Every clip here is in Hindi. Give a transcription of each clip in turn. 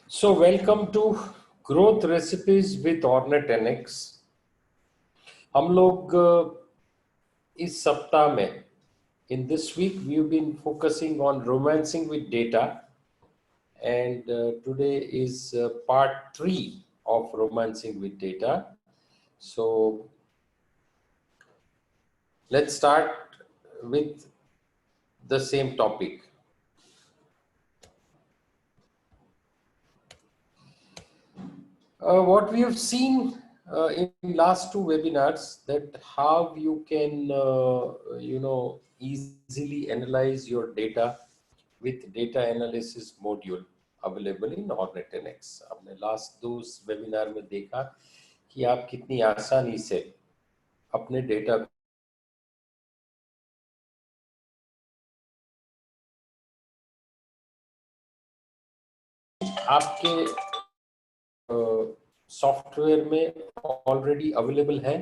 So welcome to Growth Recipes with Ornet NX. हम लोग इस सप्ताह में in this week we've been focusing on romancing with data, and today is part 3 of romancing with data. So let's start with the same topic. What we have seen in last two webinars, that how you can easily analyze your data with data analysis module available in Ornet NX. हमने लास्ट दो वेबिनार में देखा कि आप कितनी आसानी से अपने डेटा आपके सॉफ्टवेयर में ऑलरेडी अवेलेबल है.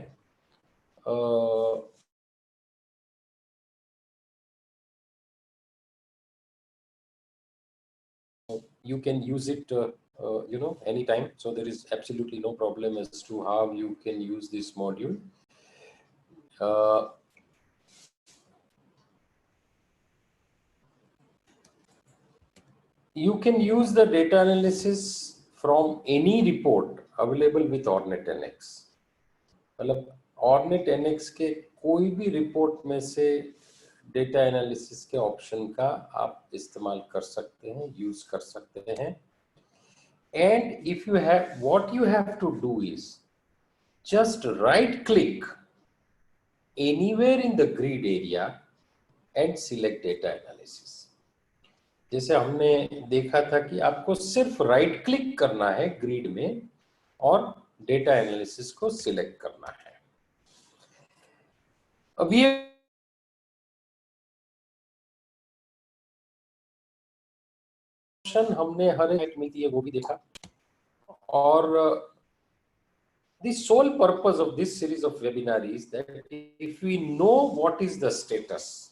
You can use it anytime, so there is absolutely no problem as to how you can use this module. You can use the data analysis from any report available with Ornet NX. मतलब Ornet NX के कोई भी रिपोर्ट में से डेटा एनालिसिस के ऑप्शन का आप इस्तेमाल कर सकते हैं, यूज कर सकते हैं. And if you have, what you have to do is just right click anywhere in the grid area and select data analysis. जैसे हमने देखा था कि आपको सिर्फ राइट क्लिक करना है ग्रिड में और डेटा एनालिसिस को सिलेक्ट करना है. अभी हमने हर एक मिलती है वो भी देखा. और the sole purpose of this series of webinar is that if we know what is the status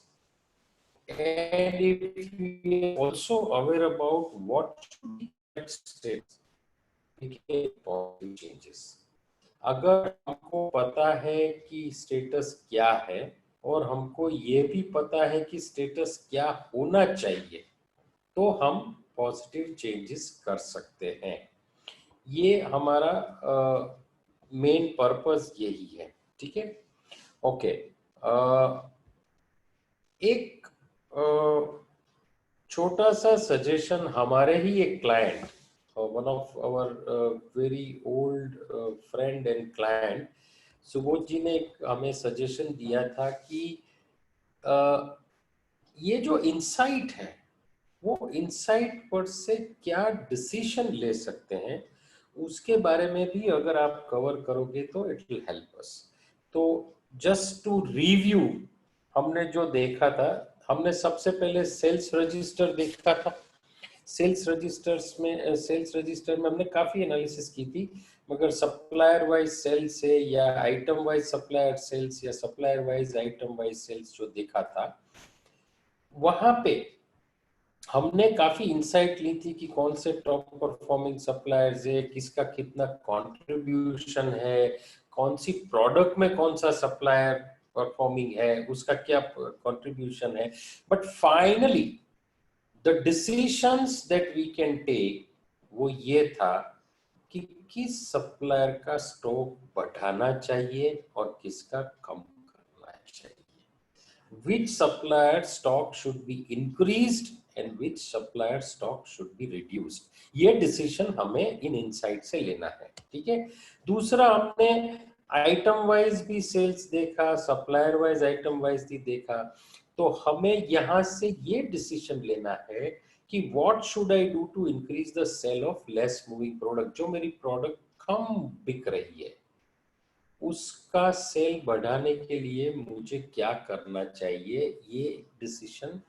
and if we are also aware about what should be next steps, we can make changes. अगर हमको पता है कि स्टेटस क्या है और हमको ये भी पता है कि स्टेटस क्या होना चाहिए, तो हम पॉजिटिव चेंजेस कर सकते हैं. ये हमारा मेन पर्पस यही है. ठीक है, ओके. एक छोटा सा सजेशन. हमारे ही एक client, one of our very old friend and client, Subodh ji ने हमें सजेशन दिया था कि ये जो इंसाइट है वो इंसाइट पर से क्या डिसीजन ले सकते हैं, उसके बारे में भी अगर आप कवर करोगे तो इट विल हेल्प अस. तो जस्ट टू रिव्यू, हमने जो देखा था, हमने सबसे पहले सेल्स रजिस्टर देखा था. सेल्स रजिस्टर में हमने काफी एनालिसिस की थी, मगर सप्लायर वाइज सेल्स से या आइटम वाइज सप्लायर सेल्स या supplier wise item wise sales जो देखा था, वहां पे हमने काफी इंसाइट ली थी कि कौन से टॉप परफॉर्मिंग सप्लायर्स है, किसका कितना कंट्रीब्यूशन है, कौन सी प्रोडक्ट में कौन सा सप्लायर परफॉर्मिंग है, उसका क्या कंट्रीब्यूशन है. But finally the decisions that we can take वो ये था कि किस सप्लायर का स्टॉक बढ़ाना चाहिए और किसका कम करना चाहिए. Which supplier stock should be increased and which supplier stock should be reduced. ये डिसीजन हमें इन इनसाइट से लेना है. ठीक है. दूसरा, हमने आइटम वाइज भी सेल्स देखा, सप्लायर वाइज आइटम वाइज भी देखा. तो हमें यहाँ से ये डिसीजन लेना है कि what should I do to increase the sale of less moving product. जो मेरी प्रोडक्ट कम बिक रही है उसका सेल बढ़ाने के लिए मुझे क्या करना चाहिए. ये डिसीजन,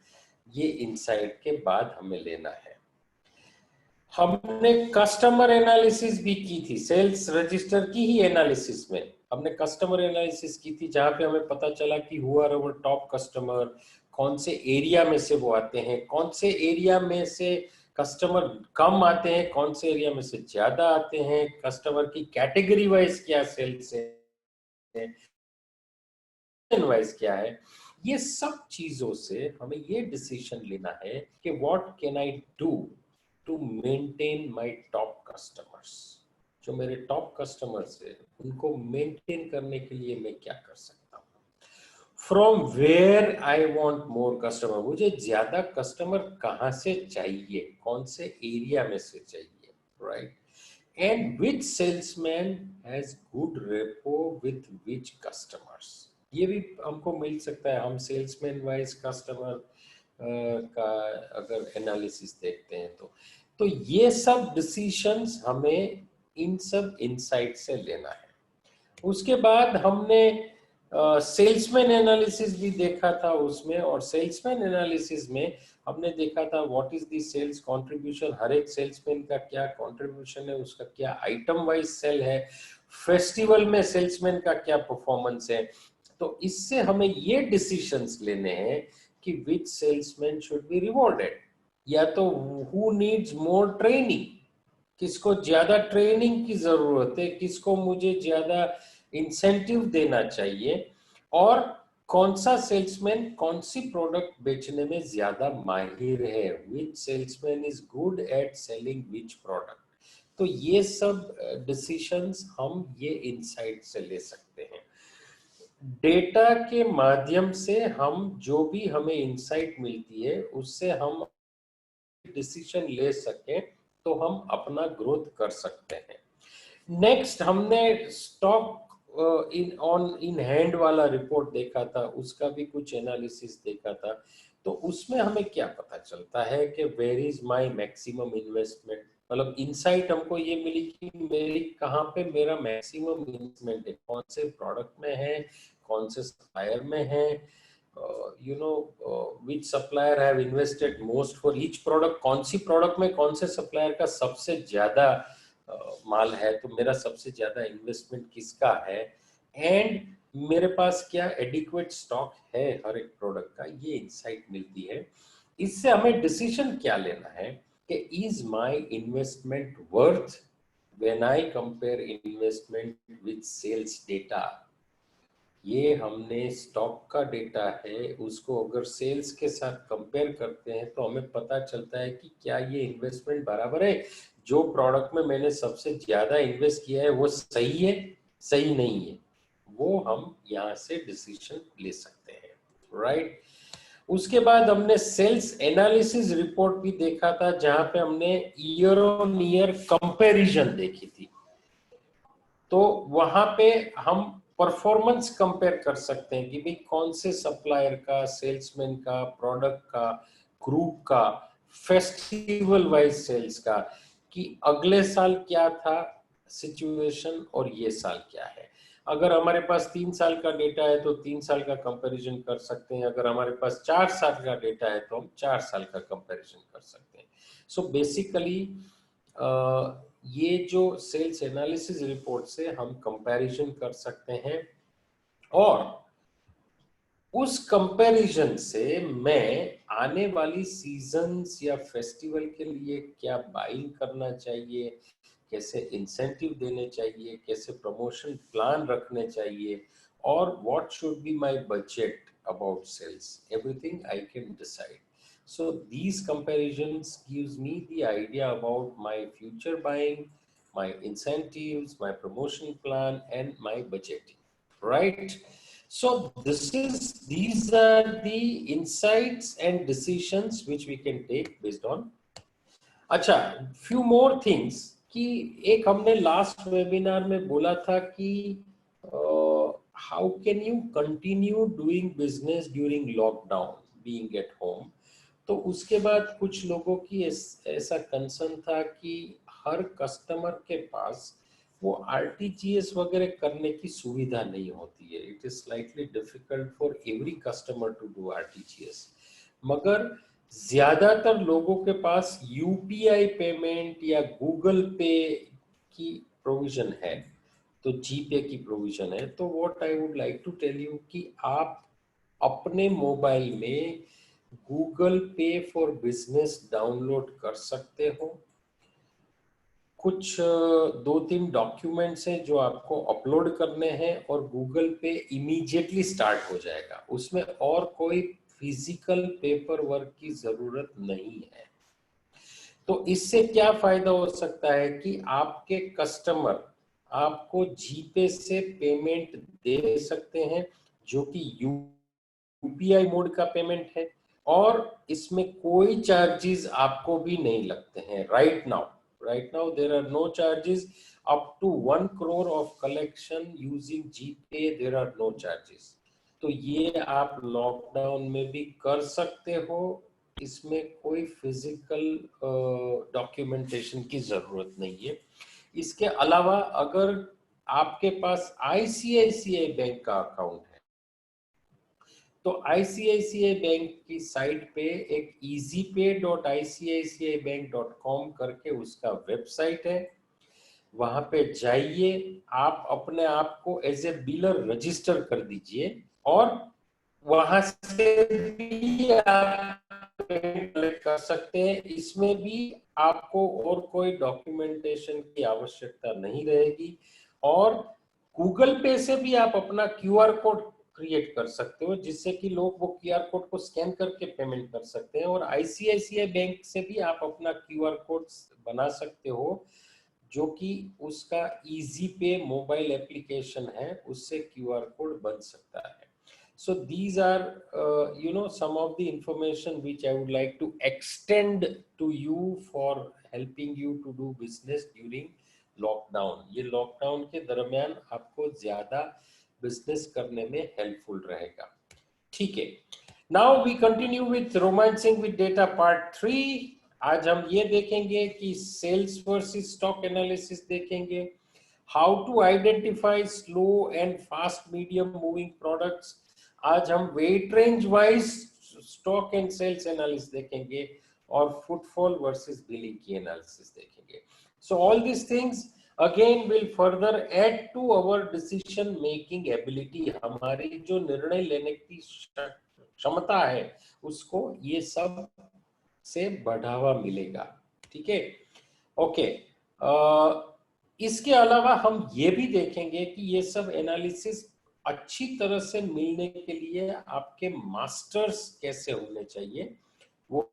ये इनसाइट के बाद हमें लेना है. हमने कस्टमर एनालिसिस भी की थी. सेल्स रजिस्टर की ही एनालिसिस में हमने कस्टमर एनालिसिस की थी, जहां पे हमें पता चला कि who are our top customer, कौन से एरिया में से वो आते हैं, कौन से एरिया में से कस्टमर कम आते हैं, कौन से एरिया में से ज्यादा आते हैं, कस्टमर की कैटेगरी वाइज क्या सेल्स है, वाइज क्या है। ये सब चीजों से हमें ये डिसीजन लेना है कि what can I do to maintain my top customers. जो मेरे टॉप कस्टमर्स है उनको मेंटेन करने के लिए मैं क्या कर सकता हूँ। From where I want more customer, मुझे ज्यादा कस्टमर कहाँ से चाहिए, कौन से एरिया में से चाहिए, right. And which salesman has good repo with which customers, ये भी हमको मिल सकता है। हम सेल्समैन वाइज कस्टमर का अगर एनालिसिस देखते हैं तो ये सब डिसीशंस हमें इन सब इनसाइट से लेना है। उसके बाद हमने सेल्समैन एनालिसिस भी देखा था उसमें, और सेल्समैन एनालिसिस में हमने देखा था what is the sales contribution, हर एक सेल्समैन का क्या कंट्रीब्यूशन है, उसका क्या आइटम वाइज सेल है, फेस्टिवल में सेल्समैन का क्या परफॉर्मेंस है। तो इससे हमें ये डिसीजंस लेने हैं कि विच सेल्समैन शुड बी रिवॉर्डेड, या तो हु नीड्स मोर ट्रेनिंग, किसको ज्यादा ट्रेनिंग की जरूरत है, किसको मुझे ज्यादा इंसेंटिव देना चाहिए, और कौन सा सेल्समैन कौन सी प्रोडक्ट बेचने में ज्यादा माहिर है, which salesman is good at selling which product. तो ये सब डिसीशंस हम ये इनसाइट से ले सकते हैं। डेटा के माध्यम से हम जो भी हमें इंसाइट मिलती है उससे हम डिसीजन ले सकें तो हम अपना ग्रोथ कर सकते हैं। नेक्स्ट हमने स्टॉक इन हैंड वाला रिपोर्ट देखा था, उसका भी कुछ एनालिसिस देखा था। तो उसमें हमें क्या पता चलता है कि where is my maximum investment, मतलब इनसाइट हमको ये मिली कि मेरी कहाँ पे मेरा मैक्सिमम इन्वेस्टमेंट है, कौन से प्रोडक्ट में है, कौन से सप्लायर में है, which supplier have invested most for each product, कौन सी प्रोडक्ट में कौन से सप्लायर का सबसे ज्यादा माल है, तो मेरा सबसे ज्यादा इन्वेस्टमेंट किसका है, एंड मेरे पास क्या एडिक्वेट स्टॉक है हर एक प्रोडक्ट का, ये इंसाइट मिलती है। इससे हमें डिसीजन क्या लेना है कि is my investment worth when I compare investment with sales data. ये हमने स्टॉक का डेटा है, उसको अगर सेल्स के साथ कंपेयर करते हैं तो हमें पता चलता है कि क्या ये इन्वेस्टमेंट बराबर है, जो प्रोडक्ट में मैंने सबसे ज्यादा इन्वेस्ट किया है वो सही है, सही नहीं है, वो हम यहाँ से डिसीजन ले सकते हैं, राइट। उसके बाद हमने सेल्स एनालिसिस रिपोर्ट भी देखा था, जहां पे हमने ईयर ऑन ईयर कंपैरिजन देखी थी। तो वहां पे हम परफॉर्मेंस कंपेयर कर सकते हैं कि भाई कौन से सप्लायर का, सेल्समैन का, प्रोडक्ट का, ग्रुप का, फेस्टिवल वाइज सेल्स का, कि अगले साल क्या था सिचुएशन और ये साल क्या है। अगर हमारे पास 3 साल का डेटा है तो 3 साल का कंपैरिजन कर सकते हैं, अगर हमारे पास 4 साल का डेटा है तो हम 4 साल का कंपैरिजन कर सकते हैं। सो बेसिकली ये जो सेल्स एनालिसिस रिपोर्ट से हम कंपैरिजन कर सकते हैं, और उस कंपैरिजन से मैं आने वाली सीजन्स या फेस्टिवल के लिए क्या बाइंग करना चाहिए, कैसे इंसेंटिव देने चाहिए, कैसे प्रमोशन प्लान रखने चाहिए, और what should be my budget about sales, everything I can decide. So these comparisons gives me the idea about my future buying, my incentives, my promotion plan, and my budgeting, right? So these are the insights and decisions which we can take based on। अच्छा, फ्यू मोर थिंग्स, कि एक हमने लास्ट वेबिनार में बोला था कि how can you continue doing business during lockdown being at home. तो उसके बाद कुछ लोगों की ऐसा कंसर्न था कि हर कस्टमर के पास वो आरटीजीएस वगैरह करने की सुविधा नहीं होती है, it is slightly difficult for every customer to do RTGS. मगर ज्यादातर लोगों के पास यूपीआई पेमेंट या गूगल पे की प्रोविजन है, तो जीपे की प्रोविजन है। तो what I would like to tell you कि आप अपने मोबाइल में गूगल पे फॉर बिजनेस डाउनलोड कर सकते हो। कुछ 2-3 डॉक्यूमेंट्स हैं जो आपको अपलोड करने हैं और गूगल पे इमीडिएटली स्टार्ट हो जाएगा। उसमें और कोई फिजिकल पेपर वर्क की जरूरत नहीं है। तो इससे क्या फायदा हो सकता है कि आपके कस्टमर आपको जीपे से पेमेंट दे सकते हैं, जो कि यूपीआई मोड का पेमेंट है, और इसमें कोई चार्जेस आपको भी नहीं लगते हैं। Right now there are no charges. Up to 1 crore of collection using GPay there are no charges. तो ये आप लॉकडाउन में भी कर सकते हो। इसमें कोई फिजिकल डॉक्यूमेंटेशन की जरूरत नहीं है। इसके अलावा अगर आपके पास आईसीआईसीआई बैंक का अकाउंट है, तो आईसीआईसीआई बैंक की साइट पे एक easypay.icicibank.com करके उसका वेबसाइट है। वहां पे जाइए, आप अपने आप को एज ए बिलर रजिस्टर कर दीजिए और वहां से भी आप कलेक्ट कर सकते हैं। इसमें भी आपको और कोई डॉक्यूमेंटेशन की आवश्यकता नहीं रहेगी। और गूगल पे से भी आप अपना क्यूआर कोड क्रिएट कर सकते हो, जिससे कि लोग वो क्यूआर कोड को स्कैन करके पेमेंट कर सकते हैं। और आईसीआईसीआई बैंक से भी आप अपना क्यूआर कोड बना सकते हो, जो कि उसका इजी पे मोबाइल एप्लीकेशन है, उससे क्यूआर कोड बन सकता है। So these are some of the information which I would like to extend to you for helping you to do business during lockdown. ये लॉकडाउन के दरमियान आपको ज्यादा बिजनेस करने में हेल्पफुल रहेगा। ठीक है, now we continue with romancing with data part 3। आज हम ये देखेंगे कि सेल्स वर्सेस स्टॉक एनालिसिस देखेंगे, how to identify slow and fast medium moving products. आज हम weight range wise stock and sales analysis देखेंगे और फुटफॉल वर्सेस बिलिंग की एनालिसिस देखेंगे। So all this things again will further add to our decision making ability. हमारी जो निर्णय लेने की क्षमता है उसको ये सब से बढ़ावा मिलेगा। ठीक है, ओके। इसके अलावा हम ये भी देखेंगे कि ये सब एनालिसिस अच्छी तरह से मिलने के लिए आपके मास्टर्स कैसे होने चाहिए, वो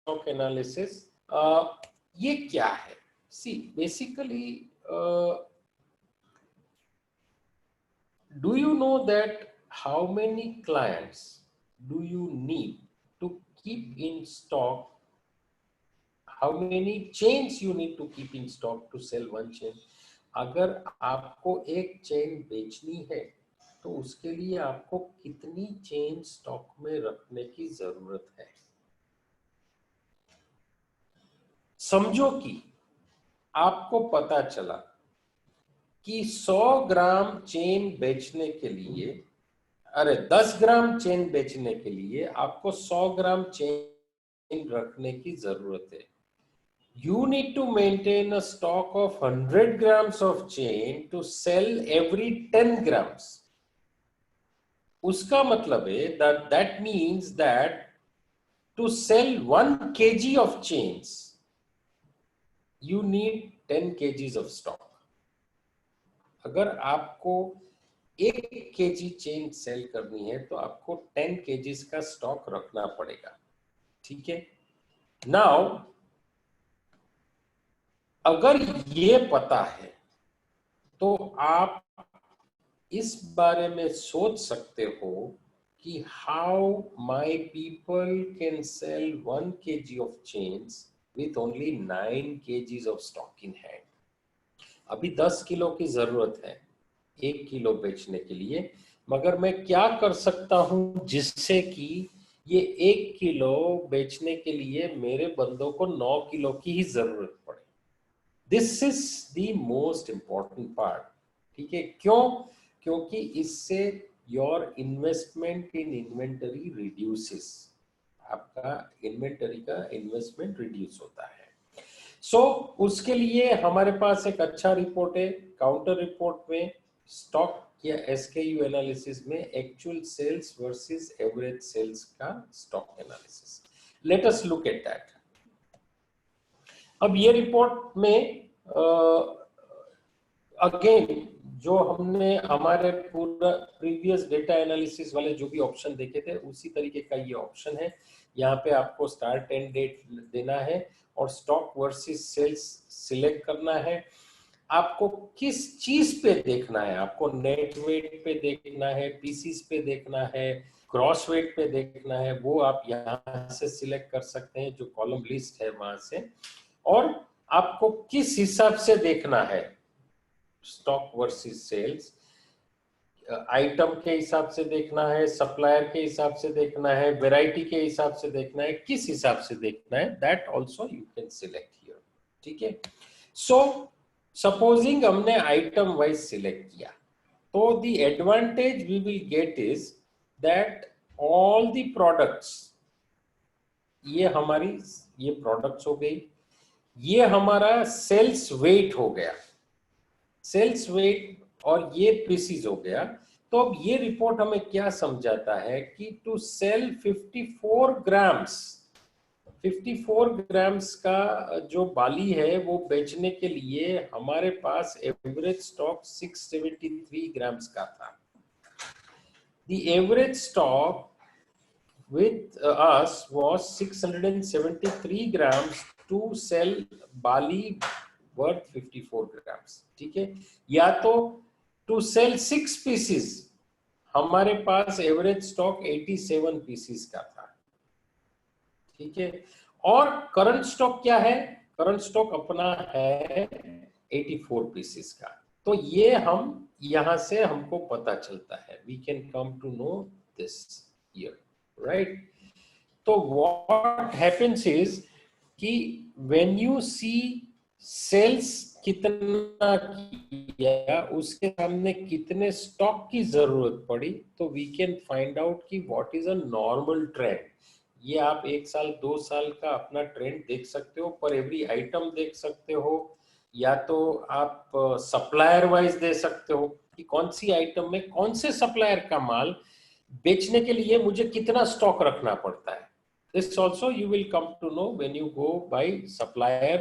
स्टॉक एनालिसिस ये क्या है। See basically do you know that how many clients do you need to keep in stock? How many chains you need to keep in stock to sell one chain? अगर आपको एक चेन बेचनी है तो उसके लिए आपको कितनी चेन स्टॉक में रखने की जरूरत है। समझो कि आपको पता चला कि 100 ग्राम चेन बेचने के लिए, अरे 10 ग्राम चेन बेचने के लिए आपको 100 ग्राम चेन रखने की जरूरत है। You need to maintain a stock of 100 grams of chain to sell every 10 grams. उसका मतलब है that means that to sell 1 kg of chains, you need 10 kgs of stock. अगर आपको 1 kg चेन सेल करनी है तो आपको 10 kgs का स्टॉक रखना पड़ेगा। ठीक है, नाउ अगर ये पता है तो आप इस बारे में सोच सकते हो कि how my people can sell 1 kg of chains with only 9 kgs of stock in hand. अभी 10 किलो की जरूरत है 1 किलो बेचने के लिए, मगर मैं क्या कर सकता हूं जिससे कि ये 1 किलो बेचने के लिए मेरे बंदों को 9 किलो की ही जरूरत पड़े। This is the most important part. ठीक है, क्यों? क्योंकि इससे your investment in inventory reduces, आपका इन्वेंटरी का इन्वेस्टमेंट रिड्यूस होता है। सो उसके लिए हमारे पास एक अच्छा रिपोर्ट है। काउंटर रिपोर्ट में स्टॉक या एसकेयू एनालिसिस में actual sales versus average sales का stock analysis. Let us look at that. अब ये रिपोर्ट में अगेन जो हमने हमारे पूरा प्रीवियस डेटा एनालिसिस वाले जो भी ऑप्शन देखे थे उसी तरीके का ये ऑप्शन है। यहाँ पे आपको स्टार्ट एंड डेट देना है और स्टॉक वर्सेस सेल्स सिलेक्ट करना है। आपको किस चीज पे देखना है, आपको नेट वेट पे देखना है, पीसीस पे देखना है, क्रॉस वेट पे देखना है, वो आप यहाँ से सिलेक्ट कर सकते हैं जो कॉलम लिस्ट है वहां से। और आपको किस हिसाब से देखना है स्टॉक वर्सेस सेल्स, आइटम के हिसाब से देखना है, सप्लायर के हिसाब से देखना है, वैरायटी के हिसाब से देखना है, किस हिसाब से देखना है, that also you can select here. ठीक है। सो सपोजिंग हमने आइटम वाइज सिलेक्ट किया तो the advantage we will get is that all the products, ये हमारी ये प्रोडक्ट्स हो गई, ये हमारा सेल्स वेट हो गया, सेल्स वेट, और ये पीसीज हो गया। तो अब ये रिपोर्ट हमें क्या समझाता है कि टू सेल 54 ग्राम्स, 54 ग्राम्स का जो बाली है वो बेचने के लिए हमारे पास एवरेज स्टॉक 673 ग्राम्स का था। The average stock with us was 673 grams to sell barley worth 54 grams। ठीक है। या तो टू सेल 6 पीसीस, हमारे पास एवरेज स्टॉक 87 पीसीस का था। ठीक है। और करंट स्टॉक क्या है, करंट स्टॉक अपना है 84 पीसीस का। तो ये हम यहां से हमको पता चलता है, we can come to know this here, right. तो व्हाट हैपेंस इज कि व्हेन यू सी सेल्स कितना किया, उसके सामने कितने स्टॉक की जरूरत पड़ी, तो वी कैन फाइंड आउट कि what is a normal trend. ये आप 1 साल 2 साल का अपना ट्रेंड देख सकते हो, पर एवरी आइटम देख सकते हो, या तो आप सप्लायर वाइज दे सकते हो कि कौन सी आइटम में कौन से सप्लायर का माल बेचने के लिए मुझे कितना स्टॉक रखना पड़ता है। This also you will come to know when you go by supplier।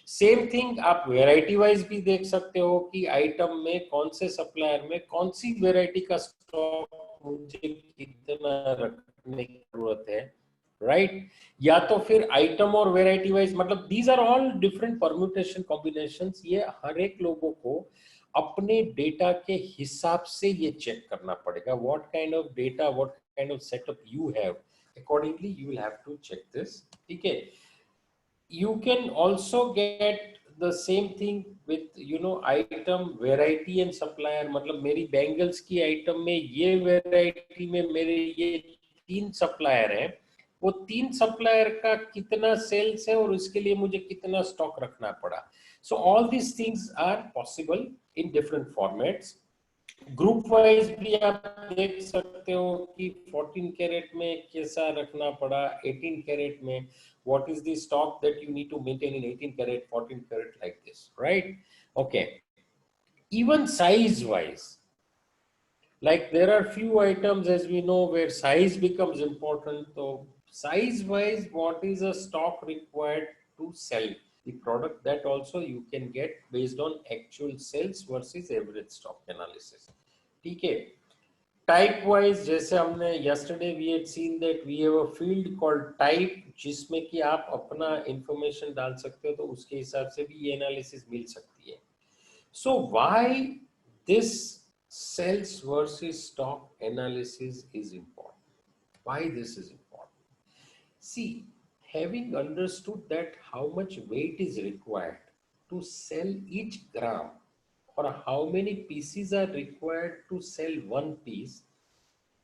Same thing आप वेराइटी वाइज भी देख सकते हो कि आइटम में कौन से सप्लायर में कौन सी वेराइटी का स्टॉक मुझे कितना रखने की जरूरत है, राइट। या तो फिर आइटम और वेराइटी वाइज, मतलब these are all different permutation combinations. ये हर एक लोगों को अपने डेटा के हिसाब से ये चेक करना पड़ेगा, what kind of data, what kind of setup you have, accordingly you will have to check this। ठीक है। you can also get the same thing with item, variety and supplier। मतलब मेरी बैंगल्स की आइटम में ये वेराइटी में मेरे ये 3 सप्लायर हैं, वो 3 सप्लायर का कितना सेल्स है और उसके लिए मुझे कितना स्टॉक रखना पड़ा। So all these things are possible in different formats. Group wise भी आप देख सकते हो कि 14 कैरेट में कैसा रखना पड़ा, 18 कैरेट में what is the stock that you need to maintain in 18 carat, 14 carat, like this, right? Okay. Even size wise, like there are few items as we know where size becomes important. So size wise, what is a stock required to sell the product, that also you can get based on actual sales versus average stock analysis। ठीक है। टाइप वाइज जैसे हमने yesterday we had seen that we have a field called type, जिसमें कि आप अपना इंफॉर्मेशन डाल सकते हो, तो उसके हिसाब से भी ये एनालिसिस मिल सकती है। So why this sales versus stock analysis is important, why this is important? See, having understood that how much weight is required to sell each gram, or how many pieces are required to sell one piece,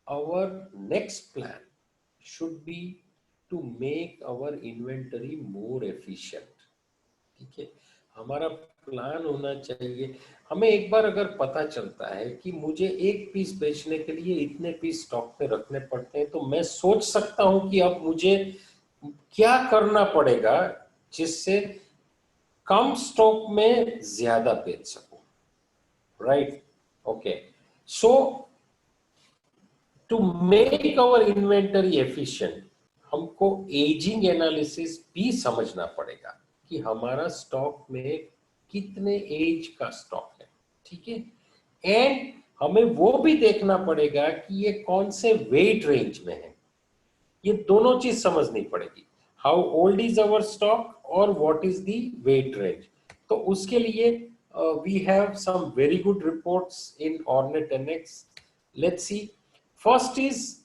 our next plan should be to make our inventory more efficient। ठीक है। हमारा प्लान होना चाहिए, हमें एक बार अगर पता चलता है कि मुझे एक पीस बेचने के लिए इतने पीस स्टॉक पे रखने पड़ते हैं, तो मैं सोच सकता हूं कि अब मुझे क्या करना पड़ेगा जिससे कम स्टॉक में ज्यादा बेच सकूं, right? Okay, so to make our inventory efficient हमको एजिंग एनालिसिस भी समझना पड़ेगा कि हमारा स्टॉक में कितने एज का स्टॉक है, ठीक है? एंड हमें वो भी देखना पड़ेगा कि ये कौन से वेट रेंज में है, ये दोनों चीज समझनी पड़ेगी। How old is our stock और what is the weight range. तो उसके लिए we have some very good reports in Ornate NX. Let's see, first is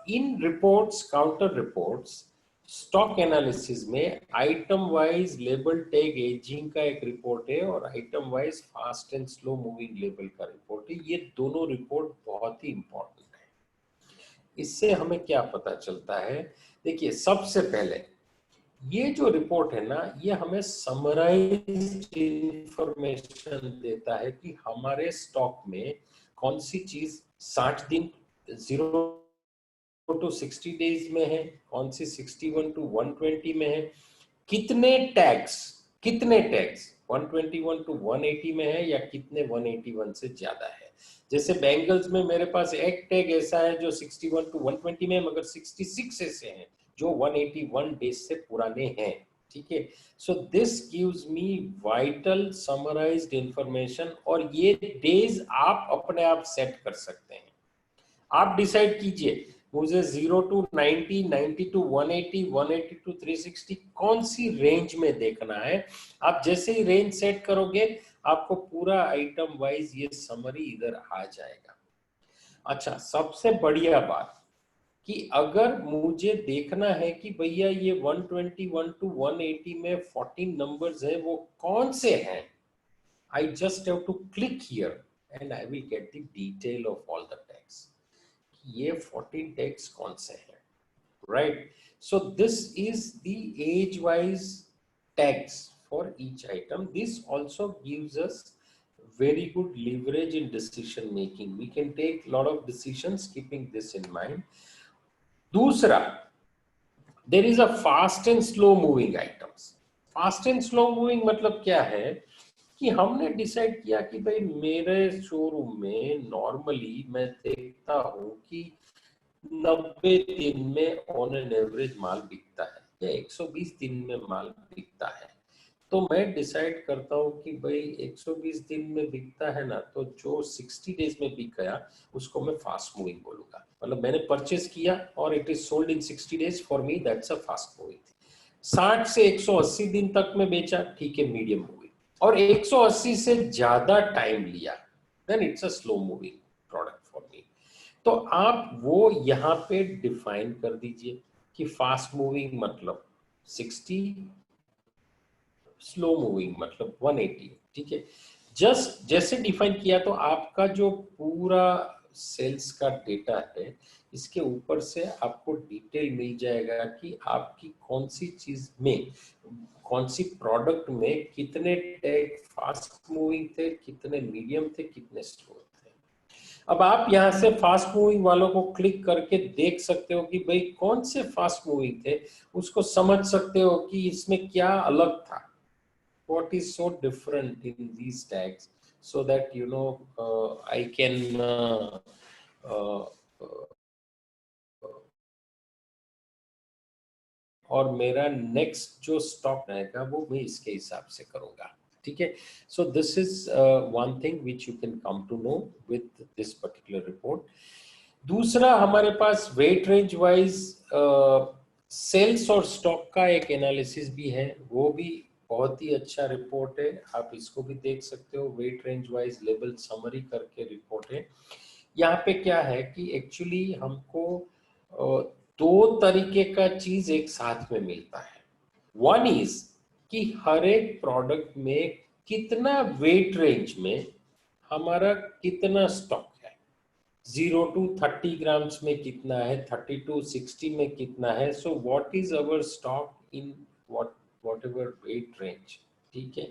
in reports, counter reports, stock analysis में item wise label tag ageing का एक रिपोर्ट है और item wise fast and slow moving label का रिपोर्ट है। ये दोनों रिपोर्ट बहुत ही इंपॉर्टेंट है। इससे हमें क्या पता चलता है? देखिए, सबसे पहले ये जो रिपोर्ट है ना, ये हमें समराइज्ड इंफॉर्मेशन देता है कि हमारे स्टॉक में कौन सी चीज 60 दिन 0 टू 60 डेज में है, कौन सी 61 टू 120 में है, कितने टैग्स 121 टू 180 में है या कितने 181 से ज्यादा है। जैसे बैंगल्स में मेरे पास एक टैग ऐसा है जो 61 टू 120 में है, मगर 66 ऐसे हैं जो 181 डेज से पुराने हैं, ठीक है? So this gives me vital summarised information, और ये डेज आप अपने आप सेट कर सकते हैं। आप डिसाइड कीजिए मुझे 0 टू 90, 90 टू 180, 180 टू 360 कौन सी रेंज में देखना है। आप जैसे ही रेंज सेट करोगे आपको पूरा आइटम वाइज ये समरी इधर आ जाएगा। अच्छा, सबसे बढ़िया बात कि अगर मुझे देखना है कि भैया ये 121 टू 180 में 14 नंबर्स है, वो कौन से हैं, I just have to click here and I will get the detail of all the tags. ये 14 tags कौन से हैं, right? So this is the age wise tags for each item. This also gives us very good leverage in decision making. We can take a lot of decisions keeping this in mind. दूसरा, there is a fast and slow moving items. Fast and slow moving मतलब क्या है कि हमने डिसाइड किया कि भाई मेरे शोरूम में नॉर्मली मैं देखता हूँ कि 90 दिन में ऑन एन एवरेज माल बिकता है या 120 दिन में माल बिकता है। तो मैं डिसाइड करता हूँ कि भाई 120 दिन में बिकता है ना, तो जो 60 डेज में बिक गया उसको मैं फास्ट मूविंग बोलूंगा। मतलब मैंने परचेस किया और it is sold in 60 days, for me that's a fast moving. 60 से 180 दिन तक में बेचा, ठीक है, मीडियम मूविंग। और 180 से ज्यादा टाइम लिया, then it's a slow moving product for me. तो आप वो यहाँ पे डिफाइन कर दीजिए कि फास्ट मूविंग मतलब 60, स्लो मूविंग मतलब 180, ठीक है? जस्ट जैसे डिफाइन किया तो आपका जो पूरा सेल्स का डेटा है, इसके ऊपर से आपको डिटेल मिल जाएगा कि आपकी कौन सी चीज में, कौन सी प्रोडक्ट में कितने टैग फास्ट मूविंग थे, कितने मीडियम थे, कितने स्लो थे। अब आप यहाँ से फास्ट मूविंग वालों को क्लिक करके देख सकते हो कि भाई कौन से फास्ट मूविंग थे, उसको समझ सकते हो कि इसमें क्या अलग था, what is so different in these tags, so that you know I can uh, और मेरा नेक्स्ट जो स्टॉक रहेगा वो मैं इसके हिसाब से करूंगा, ठीक है? So this is one thing which you can come to know with this particular report. दूसरा, हमारे पास वेट रेंज वाइज सेल्स और स्टॉक का एक एनालिसिस भी है, वो भी बहुत ही अच्छा रिपोर्ट है, आप इसको भी देख सकते हो। Weight range wise level summary करके रिपोर्ट है। यहाँ पे क्या है कि एक्चुअली हमको दो तरीके का चीज एक साथ में मिलता है। वन इज कि हर एक प्रोडक्ट में कितना वेट रेंज में हमारा कितना स्टॉक है, 0 टू 30 ग्राम्स में कितना है, 30 टू 60 में कितना है। So what is our stock in whatever weight range, ठीक है?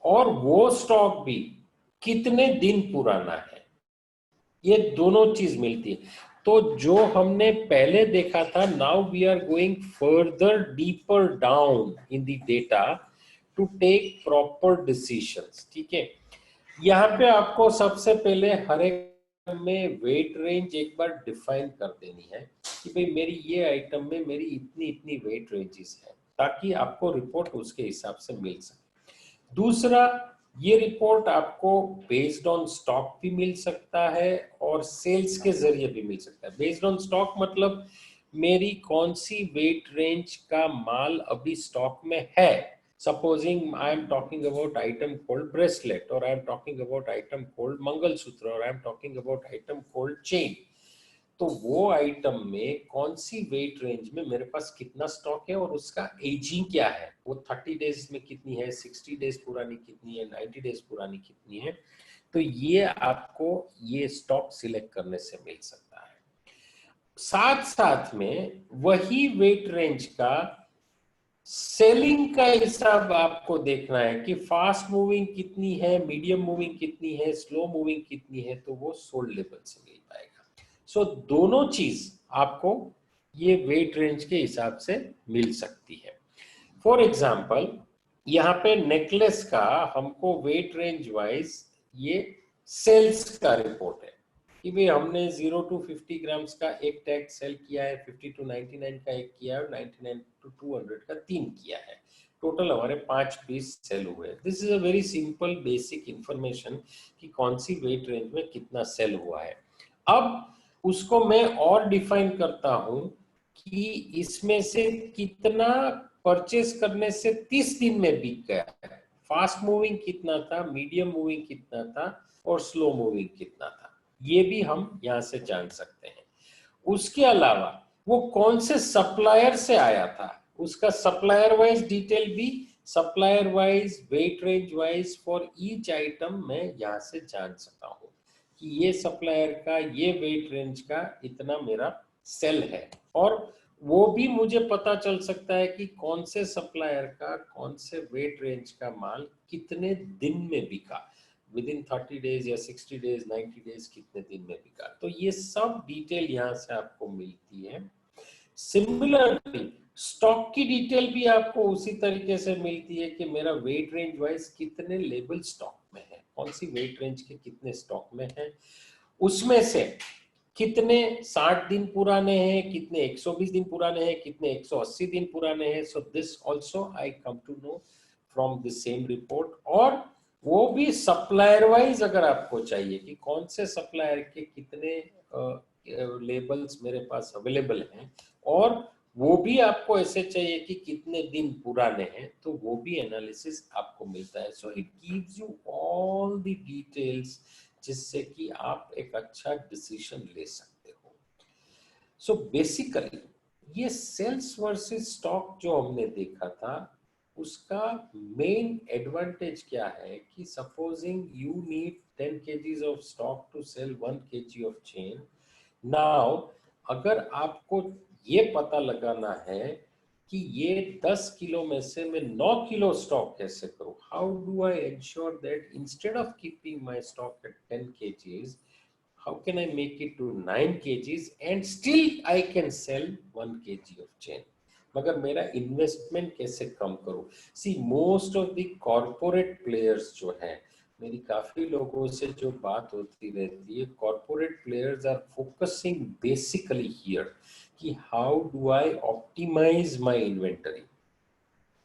और वो स्टॉक भी कितने दिन पुराना है, ये दोनों चीज मिलती है। तो जो हमने पहले देखा था, now we are going further deeper down in the data to take proper decisions. ठीक है, यहाँ पे आपको सबसे पहले हर एक में वेट रेंज एक बार डिफाइन कर देनी है कि भाई मेरी ये आइटम में मेरी इतनी इतनी वेट रेंजेस है, ताकि आपको रिपोर्ट उसके हिसाब से मिल सके। दूसरा, ये रिपोर्ट आपको बेस्ड ऑन स्टॉक भी मिल सकता है और सेल्स के जरिए भी मिल सकता है। बेस्ड ऑन स्टॉक मतलब मेरी कौन सी वेट रेंज का माल अभी स्टॉक में है। Supposing I am talking about item called bracelet, or I am talking about item called mangalsutra, or I am talking about item called chain, तो वो आइटम में कौन सी वेट रेंज में मेरे पास कितना स्टॉक है और उसका एजिंग क्या है, वो 30 डेज में कितनी है, 60 डेज पुरानी कितनी है, 90 डेज पुरानी कितनी है। तो ये आपको ये स्टॉक सिलेक्ट करने से मिल सकता है। साथ साथ में वही वेट रेंज का सेलिंग का हिसाब आपको देखना है कि फास्ट मूविंग कितनी है, मीडियम मूविंग कितनी है, स्लो मूविंग कितनी है, तो वो सोल्ड लेवल से मिल पाएगा। सो दोनों चीज आपको ये वेट रेंज के हिसाब से मिल सकती है। फॉर एग्जाम्पल, यहाँ पे नेकलेस का हमको वेट रेंज वाइज ये सेल्स का रिपोर्ट है कि भाई हमने 0 to 50 ग्राम्स का एक टैग सेल किया है, 50 to 99 का एक किया है और 99 to 200 का 3 किया है। टोटल हमारे 5 पीस सेल हुए। This is a very simple basic information कि कौन सी वेट रेंज में कितना सेल हुआ है। अब उसको मैं और डिफाइन करता हूं कि इसमें से कितना परचेस करने से 30 दिन में बिक गया है, फास्ट मूविंग कितना था, मीडियम मूविंग कितना था और स्लो मूविंग कितना था, ये भी हम यहां से जान सकते हैं। उसके अलावा वो कौन से सप्लायर से आया था, उसका सप्लायर वाइज डिटेल भी, supplier wise, weight range wise for each item मैं यहां से जान सकता हूं कि ये सप्लायर का ये वेट रेंज का इतना मेरा सेल है। और वो भी मुझे पता चल सकता है कि कौन से सप्लायर का कौन से वेट रेंज का माल कितने दिन में बिका, विद इन 30 डेज या 60 डेज, 90 डेज, कितने दिन में बिका। तो ये सब डिटेल यहाँ से आपको मिलती है। सिमिलरली स्टॉक की डिटेल भी आपको उसी तरीके से मिलती है कि मेरा वेट रेंज वाइज कितने लेबल स्टॉक में है, कौन सी वेट रेंज के कितने स्टॉक में है, उसमें से कितने 60 दिन पुराने हैं, कितने 120 दिन पुराने हैं, कितने 180 दिन पुराने हैं। So this also I come to know from the same report. और वो भी सप्लायर वाइज अगर आपको चाहिए कि कौन से सप्लायर के कितने लेबल्स मेरे पास अवेलेबल हैं, और वो भी आपको ऐसे चाहिए कि कितने दिन पुराने हैं, तो वो भी एनालिसिस आपको मिलता है। So it gives you all the details जिससे कि आप एक अच्छा डिसीजन ले सकते हो। सो बेसिकली ये सेल्स वर्सेस स्टॉक जो हमने देखा था, उसका मेन एडवांटेज क्या है कि supposing you need 10 kgs of stock to sell 1 kg of chain. Now अगर आपको ये पता लगाना है कि ये 10 किलो में से मैं 9 किलो स्टॉक कैसे करूं, how do I ensure that instead of keeping my stock at 10 kgs, how can I make it to 9 kgs and still I can sell 1 kg of chain? मगर मेरा इन्वेस्टमेंट कैसे कम करूं? See most of the corporate players जो हैं, मेरी काफी लोगों से जो बात होती रहती है, corporate players are focusing basically here कि how do I optimise my inventory.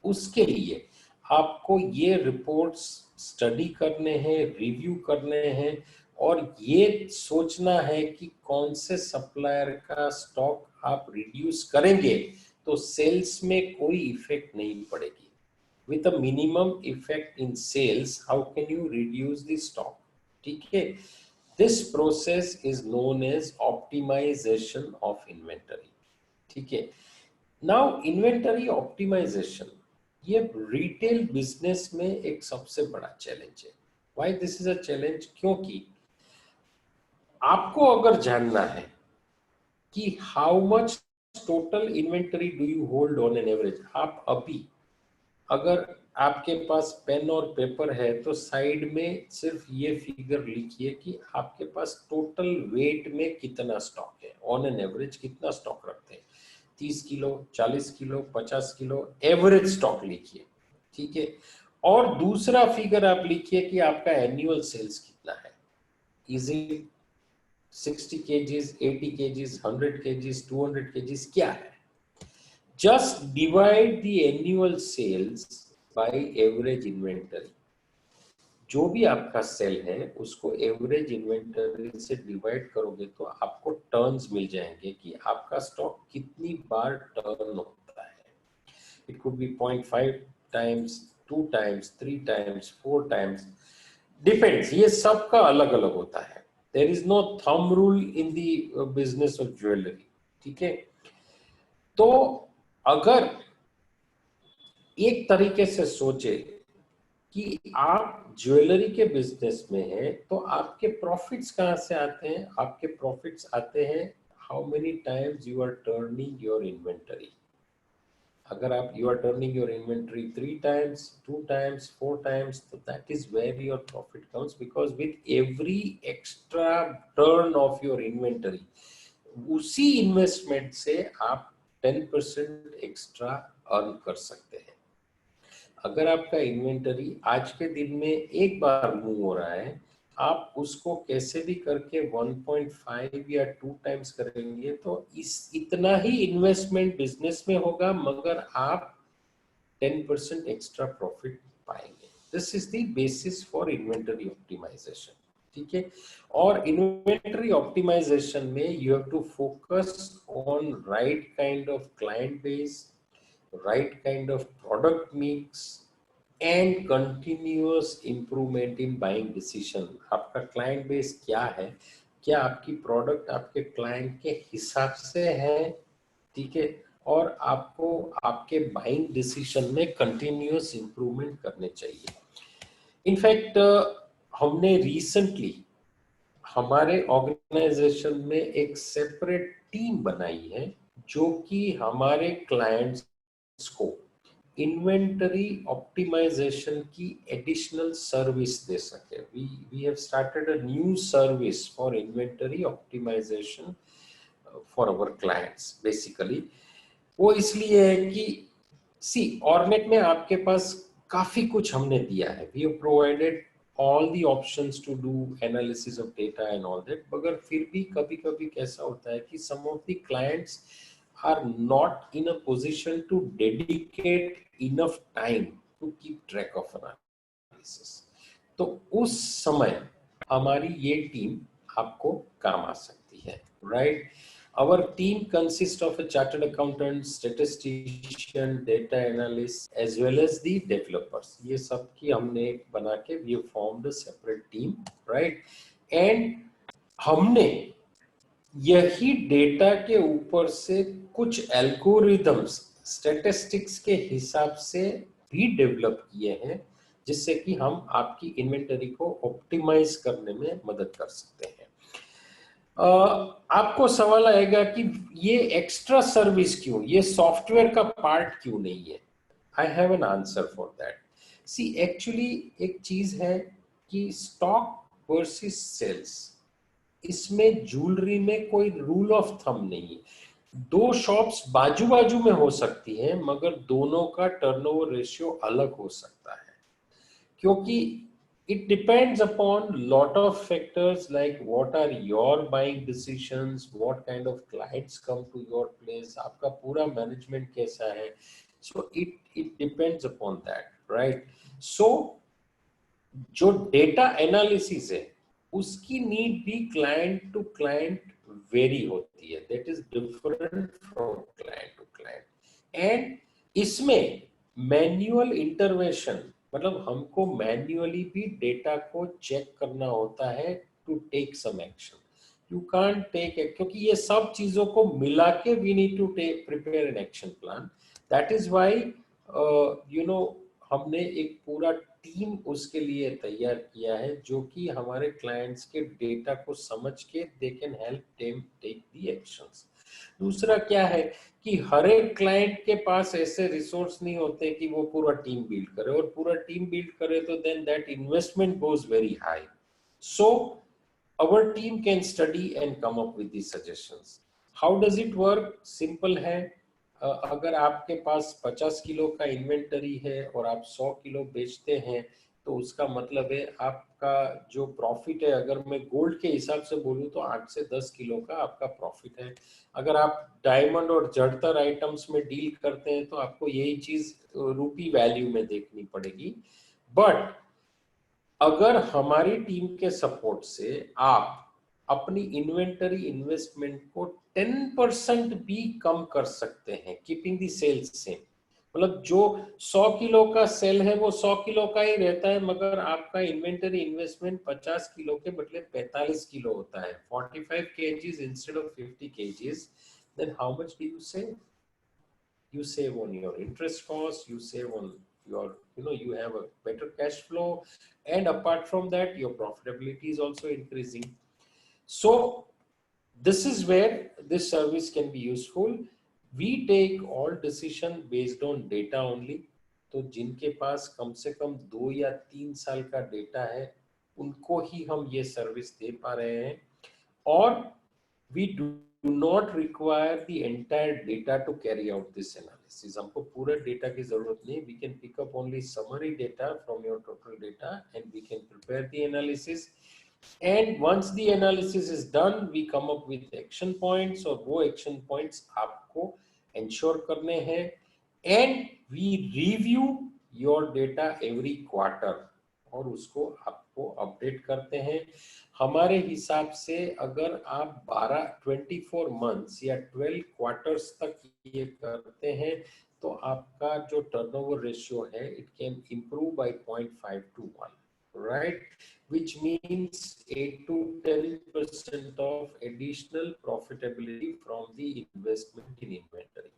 उसके लिए आपको ये रिपोर्ट्स स्टडी करने हैं, रिव्यू करने हैं, और ये सोचना है कि कौन से सप्लायर का स्टॉक आप रिड्यूस करेंगे तो सेल्स में कोई इफेक्ट नहीं पड़ेगी। With a minimum effect in sales, how can you reduce the stock? ठीक है, this process is known as optimisation of inventory. ठीक है, नाउ इन्वेंटरी ऑप्टिमाइजेशन ये रिटेल बिजनेस में एक सबसे बड़ा चैलेंज है। Why this is a challenge? क्योंकि आपको अगर जानना है कि how much total inventory do you hold on an average, आप अभी अगर आपके पास पेन और पेपर है तो साइड में सिर्फ ये फिगर लिखिए कि आपके पास टोटल वेट में कितना स्टॉक है, ऑन एन एवरेज कितना स्टॉक रखते हैं, 30 kilo, 40 kilo, 50 kilo, average stock लिखिए। ठीक है, और दूसरा फिगर आप लिखिए कि आपका एनुअल सेल्स कितना है। Is it 60 kgs, 80 kgs, 100 kgs, 200 kgs, क्या है? Just divide the annual sales by average inventory. जो भी आपका सेल है उसको एवरेज इन्वेंटरी से डिवाइड करोगे तो आपको टर्न्स मिल जाएंगे कि आपका स्टॉक कितनी बार टर्न होता है। It could be 0.5 times, 2 times, 3 times, 4 times, depends. ये सबका अलग अलग होता है। There is no thumb rule in the business of jewellery, ठीक है। तो अगर एक तरीके से सोचे कि आप ज्वेलरी के बिजनेस में हैं तो आपके प्रॉफिट्स कहाँ से आते हैं? आपके प्रॉफिट्स आते हैं how many times you are turning your inventory. अगर आप you are turning your inventory 3 times, 2 times, 4 times, तो that is where your profit comes, because with every extra turn of your inventory उसी इन्वेस्टमेंट से आप 10% एक्स्ट्रा अर्न कर सकते हैं। अगर आपका इन्वेंटरी आज के दिन में एक बार मूव हो रहा है, आप उसको कैसे भी करके 1.5 या 2 टाइम्स करेंगे तो इस इतना ही इन्वेस्टमेंट बिजनेस में होगा, मगर आप 10% एक्स्ट्रा प्रॉफिट पाएंगे। This is the basis for inventory optimisation, ठीक है। और इन्वेंटरी ऑप्टिमाइजेशन में you have to focus on right kind of client base, right kind of product mix and continuous improvement in buying decision। आपका क्लाइंट बेस क्या है, क्या आपकी प्रोडक्ट आपके क्लाइंट के हिसाब से है, ठीक है। और आपको आपके बाइंग डिसीजन में कंटिन्यूअस इंप्रूवमेंट करने चाहिए। इनफैक्ट हमने रिसेंटली हमारे ऑर्गेनाइजेशन में एक सेपरेट टीम बनाई है जो कि हमारे क्लाइंट्स को इन्वेंटरी ऑप्टिमाइजेशन की एडिशनल सर्विस दे सके। We have started a new service for inventory optimisation for our clients. Basically वो इसलिए है कि सी ऑर्नेट में आपके पास काफी कुछ हमने दिया है, we have provided all the options to do analysis of data and all that, मगर फिर भी कभी कभी कैसा होता है कि some of the clients are not in a position to dedicate enough time to keep track of analysis। तो उस समय हमारी ये टीम आपको काम आ सकती है, right. Our team consists of a chartered accountant, statistician, data analyst, as well as the developers। ये सब की हमने एक बना के we have formed a separate team, right? And हमने यही डेटा के ऊपर से कुछ एल्गोरिदम्स स्टैटिस्टिक्स के हिसाब से भी डेवलप किए हैं, जिससे कि हम आपकी इन्वेंटरी को ऑप्टिमाइज करने में मदद कर सकते हैं। आपको सवाल आएगा कि ये एक्स्ट्रा सर्विस क्यों, ये सॉफ्टवेयर का पार्ट क्यों नहीं है? I have an answer for that. See actually एक चीज है कि स्टॉक वर्सेस सेल्स, इसमें ज्वेलरी में कोई रूल ऑफ थंब नहीं है। दो शॉप्स बाजू बाजू में हो सकती हैं, मगर दोनों का टर्नओवर रेशियो अलग हो सकता है, क्योंकि it depends upon lot of factors like what are your buying decisions, what kind of clients come to your place, आपका पूरा मैनेजमेंट कैसा है। so it depends upon that, right? so जो डेटा एनालिसिस है उसकी नीड भी क्लाइंट टू क्लाइंट वेरी होती है, that is different from client to client. And इसमें मैन्युअल इंटरवेंशन, मतलब हमको मैन्युअली भी डेटा को चेक करना होता है to take some action. You can't take, क्योंकि ये सब चीजों को मिला के we need to take prepare an action plan. That is why you know हमने एक पूरा टीम उसके लिए तैयार किया है, जो कि हमारे क्लाइंट्स के डेटा को समझ के they can help them take the actions. दूसरा क्या है कि हर एक क्लाइंट के पास ऐसे रिसोर्स नहीं होते कि वो पूरा टीम बिल्ड करे, और पूरा टीम बिल्ड करे तो then that investment goes very high. So our team can study and come up with these suggestions। how does it work? Simple है, अगर आपके पास 50 किलो का इन्वेंटरी है और आप 100 किलो बेचते हैं, तो उसका मतलब है आपका जो प्रॉफिट है, अगर मैं गोल्ड के हिसाब से बोलूं तो 8 से 10 किलो का आपका प्रॉफिट है। अगर आप डायमंड और जड़तर आइटम्स में डील करते हैं तो आपको यही चीज रूपी वैल्यू में देखनी पड़ेगी। बट अगर हमारी टीम के सपोर्ट से आप अपनी इन्वेंटरी इन्वेस्टमेंट को 10% भी कम कर सकते हैं, कीपिंग द सेल्स सेम, मतलब जो 100 किलो का सेल है वो 100 किलो का ही रहता है, मगर आपका इन्वेंटरी इन्वेस्टमेंट 50 किलो के बदले 45 किलो होता है, 45 kgs instead of 50 kgs, then how much do you save? You save on your interest cost, you save on your, you have a better cash flow, and apart from that your profitability is also increasing. So this is where this service can be useful. We take all decision based on data only. तो जिनके पास कम से कम 2 या 3 साल का डेटा है उनको ही हम ये सर्विस दे पा रहे हैं, और we do not require the entire data to carry out this analysis. हमको पूरा डेटा की जरूरत नहीं, we can pick up only summary data from your total data and we can prepare the analysis. And once the analysis is done, we come up with action points, और वो action points आपको ensure करने हैं, and we review your data every quarter और उसको आपको अपडेट करते हैं। हमारे हिसाब से अगर आप 24 मंथ्स या 12 क्वार्टर्स तक ये करते हैं तो आपका जो टर्नओवर रेशियो है it can improve by 0.5 to 1, right, which means 8 to 10% of additional profitability from the investment in inventory.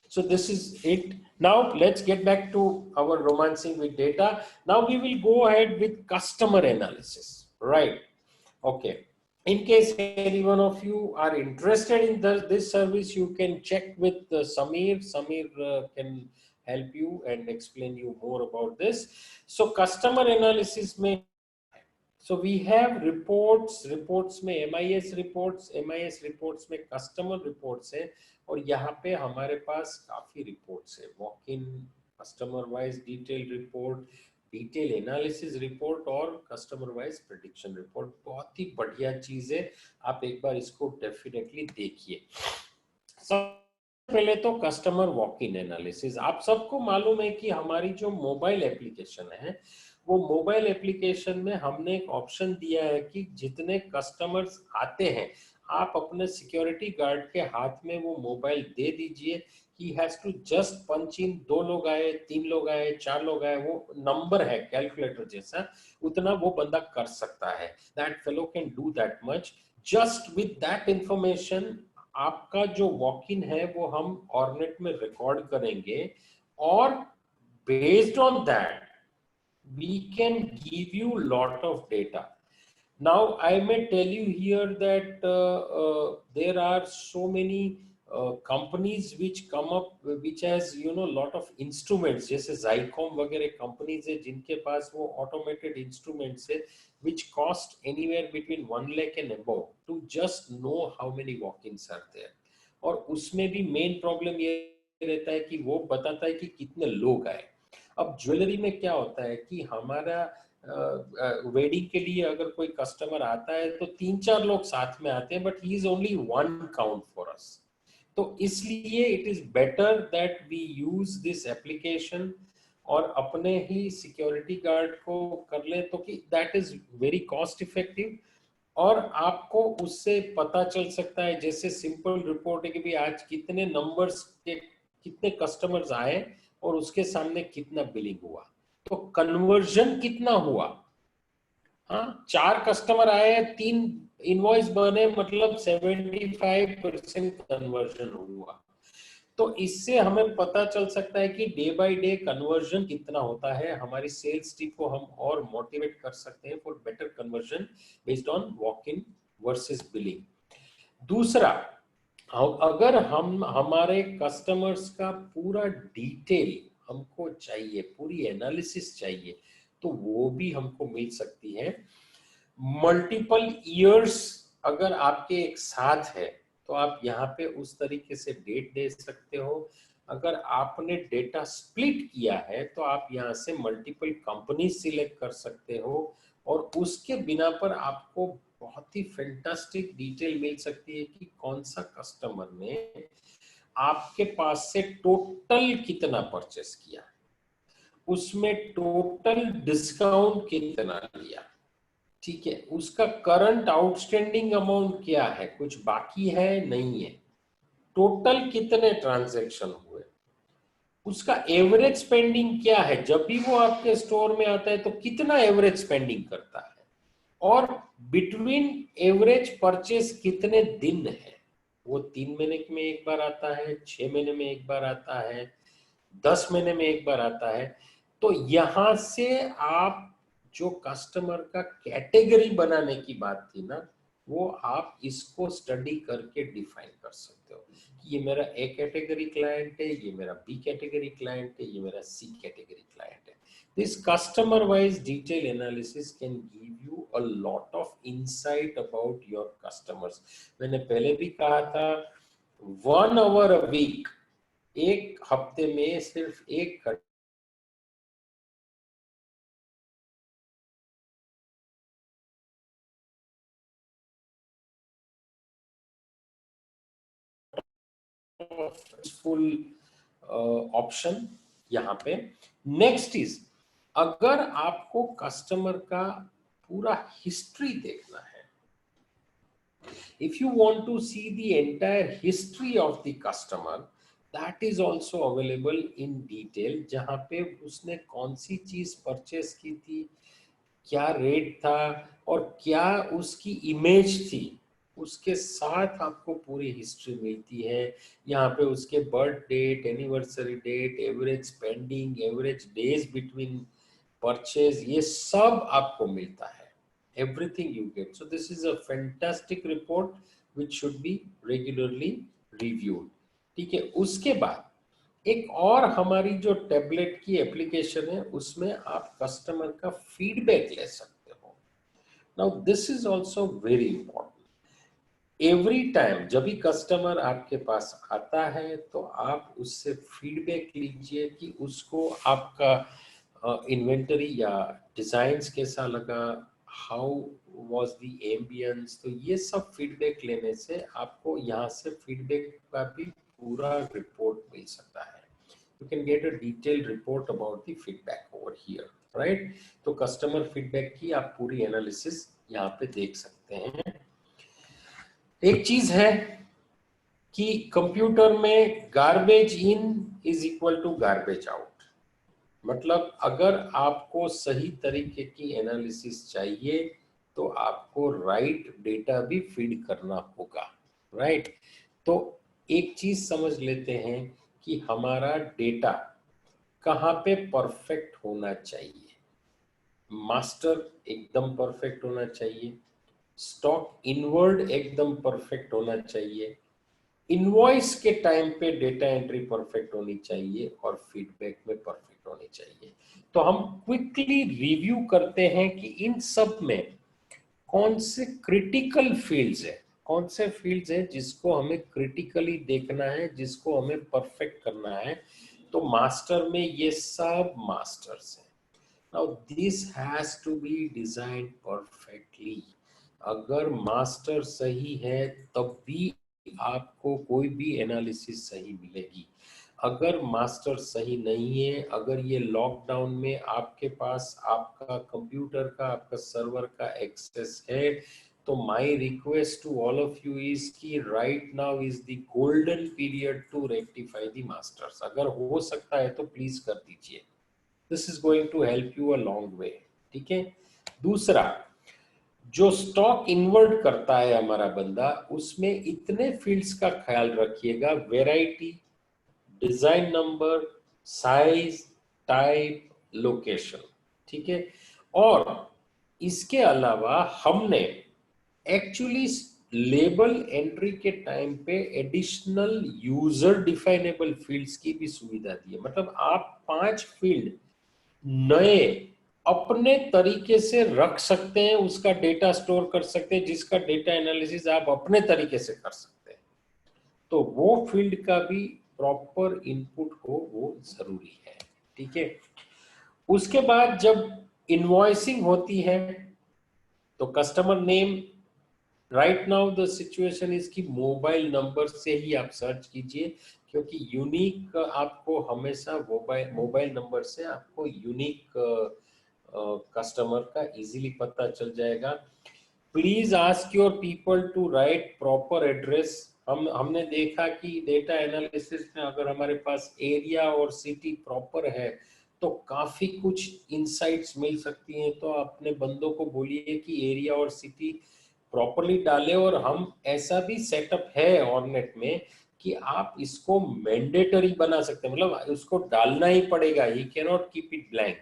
So this is it. Now let's get back to our romancing with data. Now we will go ahead with customer analysis, right? Okay. In case any one of you are interested in this service, you can check with Samir. Samir can help you and explain you more about this. So customer analysis में, so we have reports में MIS reports में customer reports है, और यहाँ पे हमारे पास काफी रिपोर्ट्स है, walk in, customer wise detail report, detail analysis report और कस्टमर वाइज प्रेडिक्शन रिपोर्ट। बहुत ही बढ़िया चीज है, आप एक बार इसको डेफिनेटली देखिए। सबसे पहले तो कस्टमर वॉक इन एनालिसिस, आप सबको मालूम है कि हमारी जो मोबाइल एप्लीकेशन है वो मोबाइल एप्लीकेशन में हमने एक ऑप्शन दिया है कि जितने कस्टमर्स आते हैं आप अपने सिक्योरिटी गार्ड के हाथ में वो मोबाइल दे दीजिए, ही हैज टू जस्ट पंच इन, 2 लोग आए, 3 लोग आए, 4 लोग आए, वो नंबर है कैलकुलेटर जैसा, उतना वो बंदा कर सकता है, that fellow can do that much. Just with that information आपका जो वॉक इन है वो हम ऑर्नेट में रिकॉर्ड करेंगे, और based on that we can give you lot of data. Now I may tell you here that there are so many companies which come up, which has lot of instruments, जैसे Zycom वगैरह companies है जिनके पास वो automated instruments है which cost anywhere between 1 lakh and above to just know how many walk-ins are there, और उसमें भी main problem ये रहता है कि वो बताता है कि कितने लोग आए। अब ज्वेलरी में क्या होता है कि हमारा वेडिंग के लिए अगर कोई कस्टमर आता है तो 3-4 लोग साथ में आते हैं, but he is only 1 count for us, तो इसलिए it is better that we use this application और अपने ही सिक्योरिटी गार्ड को कर ले, तो कि that is very cost effective, और आपको उससे पता चल सकता है, जैसे सिंपल रिपोर्ट है कि भी आज कितने नंबर्स के कितने कस्टमर्स आए और उसके सामने कितना बिलिंग हुआ, तो कन्वर्जन कितना हुआ। हाँ, 4 कस्टमर आए, 3 इनवॉइस बने, मतलब 75% कन्वर्जन हुआ, तो इससे हमें पता चल सकता है कि डे बाय डे कन्वर्जन कितना होता है। हमारी सेल्स टीम को हम और मोटिवेट कर सकते हैं for better conversion based on walk in versus billing. दूसरा, अगर हम हमारे कस्टमर्स का पूरा डिटेल हमको चाहिए, पूरी एनालिसिस चाहिए, तो वो भी हमको मिल सकती है। मल्टीपल ईयर्स अगर आपके एक साथ है तो आप यहाँ पे उस तरीके से डेट दे सकते हो। अगर आपने डेटा स्प्लिट किया है तो आप यहाँ से मल्टीपल कंपनी सिलेक्ट कर सकते हो और उसके बिना पर आपको बहुत ही फैंटास्टिक डिटेल मिल सकती है कि कौन सा कस्टमर ने आपके पास से टोटल कितना परचेस किया, उसमें टोटल डिस्काउंट कितना लिया, ठीक है, उसका करंट आउटस्टैंडिंग अमाउंट क्या है, कुछ बाकी है नहीं है, टोटल कितने ट्रांजैक्शन हुए, उसका एवरेज स्पेंडिंग क्या है, जब भी वो आपके स्टोर में आता है तो कितना एवरेज स्पेंडिंग करता है, और बिटवीन एवरेज परचेस कितने दिन है, वो 3 महीने में एक बार आता है, 6 महीने में एक बार आता है, 10 महीने में एक बार आता है। तो यहां से आप जो कस्टमर का कैटेगरी बनाने की बात थी ना, वो आप इसको स्टडी करके डिफाइन कर सकते हो कि ये मेरा ए कैटेगरी क्लाइंट है, ये मेरा बी कैटेगरी क्लाइंट है, ये मेरा सी कैटेगरी क्लाइंट है। This customer wise detail analysis can give you a lot of insight about your customers. मैंने पहले भी कहा था 1 आवर अ वीक, एक हफ्ते में सिर्फ 1 घंटा फुल ऑप्शन यहाँ पे। नेक्स्ट इज, अगर आपको कस्टमर का पूरा हिस्ट्री देखना है, if you want to see the entire history of the customer, that is also available in detail, जहाँ पे उसने कौन सी चीज परचेस की थी, क्या रेट था और क्या उसकी इमेज थी, उसके साथ आपको पूरी हिस्ट्री मिलती है। यहाँ पे उसके birth date, anniversary date, average spending, average days between purchase, ये सब आपको मिलता है। Everything you get. So this is a fantastic report which should be regularly reviewed. ठीक है, उसके बाद एक और हमारी जो टेबलेट की एप्लीकेशन है उसमें आप कस्टमर का फीडबैक ले सकते हो। Now this is also very important. Every time जब भी कस्टमर आपके पास आता है तो आप उससे फीडबैक लीजिए कि उसको आपका इन्वेंटरी या डिजाइन्स कैसा लगा, हाउ वाज द एम्बियंस। तो ये सब फीडबैक लेने से आपको यहाँ से फीडबैक का भी पूरा रिपोर्ट मिल सकता है। You can get a detailed report about the feedback over here, right? तो कस्टमर फीडबैक की आप पूरी एनालिसिस यहाँ पे देख सकते हैं। एक चीज है कि कंप्यूटर में garbage in is equal to garbage out. मतलब अगर आपको सही तरीके की एनालिसिस चाहिए तो आपको राइट डेटा भी फीड करना होगा, राइट? तो एक चीज समझ लेते हैं कि हमारा डेटा कहाँ पे परफेक्ट होना चाहिए। मास्टर एकदम परफेक्ट होना चाहिए, स्टॉक इनवर्ड एकदम परफेक्ट होना चाहिए, इनवॉइस के टाइम पे डेटा एंट्री परफेक्ट होनी चाहिए और फीडबैक में परफेक्ट होनी चाहिए। तो हम क्विकली रिव्यू करते हैं कि इन सब में कौन से क्रिटिकल फील्ड्स है, कौन से फील्ड्स है जिसको हमें क्रिटिकली देखना है, जिसको हमें परफेक्ट करना है। तो मास्टर में ये सब मास्टर्स हैं। Now this has to be designed perfectly. अगर मास्टर सही है तब भी आपको कोई भी एनालिसिस सही मिलेगी। अगर मास्टर सही नहीं है, अगर ये लॉकडाउन में आपके पास आपका कंप्यूटर का, आपका सर्वर का एक्सेस है, तो my request to all of you is कि right now is the golden period to rectify the masters. अगर हो सकता है तो प्लीज कर दीजिए। This is going to help you a long way. ठीक है। दूसरा, जो स्टॉक इन्वर्ट करता है हमारा बंदा, उसमें इतने फील्ड्स का ख्याल रखिएगा, variety, design number, size, type, location. ठीक है। और इसके अलावा हमने एक्चुअली लेबल एंट्री के टाइम पे एडिशनल यूजर डिफाइनेबल फील्ड्स की भी सुविधा दी है। मतलब आप 5 फील्ड नए अपने तरीके से रख सकते हैं, उसका डेटा स्टोर कर सकते हैं, जिसका डेटा एनालिसिस आप अपने तरीके से कर सकते हैं। तो वो फील्ड का भी प्रॉपर इनपुट हो वो जरूरी है, ठीक है। उसके बाद जब इनवॉइसिंग होती है तो customer name, right now the situation is कि मोबाइल नंबर से ही आप सर्च कीजिए, क्योंकि यूनिक आपको हमेशा मोबाइल मोबाइल नंबर से आपको यूनिक कस्टमर का इजीली पता चल जाएगा। Please ask your people to write proper address. हमने देखा कि डेटा एनालिसिस में अगर हमारे पास एरिया और सिटी प्रॉपर है तो काफी कुछ इंसाइट्स मिल सकती हैं। तो अपने बंदों को बोलिए कि एरिया और सिटी प्रॉपरली डालें, और हम ऐसा भी सेटअप है ऑननेट में कि आप इसको मैंडेटरी बना सकते हैं, मतलब उसको डालना ही पड़ेगा, he can not keep it blank.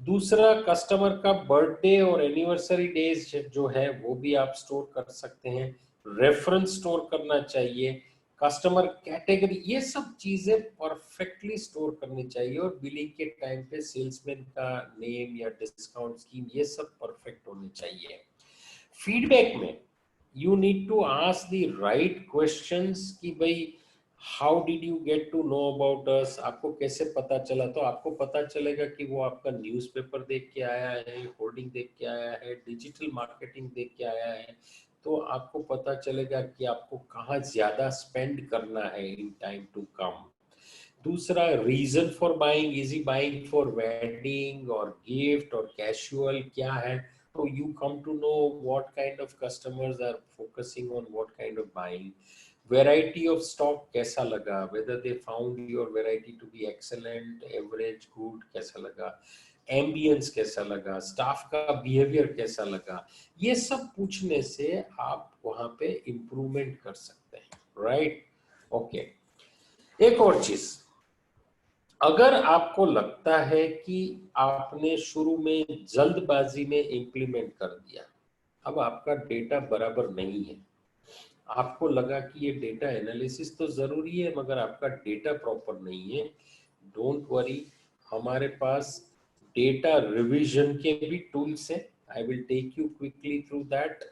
दूसरा, कस्टमर का बर्थडे और एनिवर्सरी डेज जो है वो भी आप स्टोर कर सकते हैं, रेफरेंस स्टोर करना चाहिए, कस्टमर कैटेगरी, ये सब चीजें परफेक्टली स्टोर करनी चाहिए। और बिलिंग के टाइम पे सेल्समैन का नेम या डिस्काउंट स्कीम ये सब परफेक्ट होनी चाहिए। फीडबैक में you need to ask the right questions कि भाई how did you get to know about us, आपको कैसे पता चला। तो आपको पता चलेगा कि वो आपका न्यूज़पेपर देख के आया है, होर्डिंग देख के आया है, डिजिटल मार्केटिंग देख के आया है। तो आपको पता चलेगा कि आपको कहाँ ज्यादा स्पेंड करना है इन टाइम टू कम। दूसरा, reason for buying, is he buying for wedding और गिफ्ट और कैजुअल, क्या है। तो you come to know what kind of customers are focusing on what kind of buying. Variety of stock कैसा लगा, whether they found your variety to be excellent, average, good, कैसा लगा, एम्बियंस कैसा लगा, स्टाफ का बिहेवियर कैसा लगा। ये सब पूछने से आप वहां पे इंप्रूवमेंट कर सकते हैं, राइट। ओके, एक और चीज, अगर आपको लगता है कि आपने शुरू में जल्दबाजी में इंप्लीमेंट कर दिया, अब आपका डेटा बराबर नहीं है, आपको लगा कि ये डेटा एनालिसिस तो जरूरी है मगर आपका डेटा प्रॉपर नहीं है, डोंट वरी, हमारे पास डेटा रिवीजन के भी टूल्स हैं। I will take you quickly through that.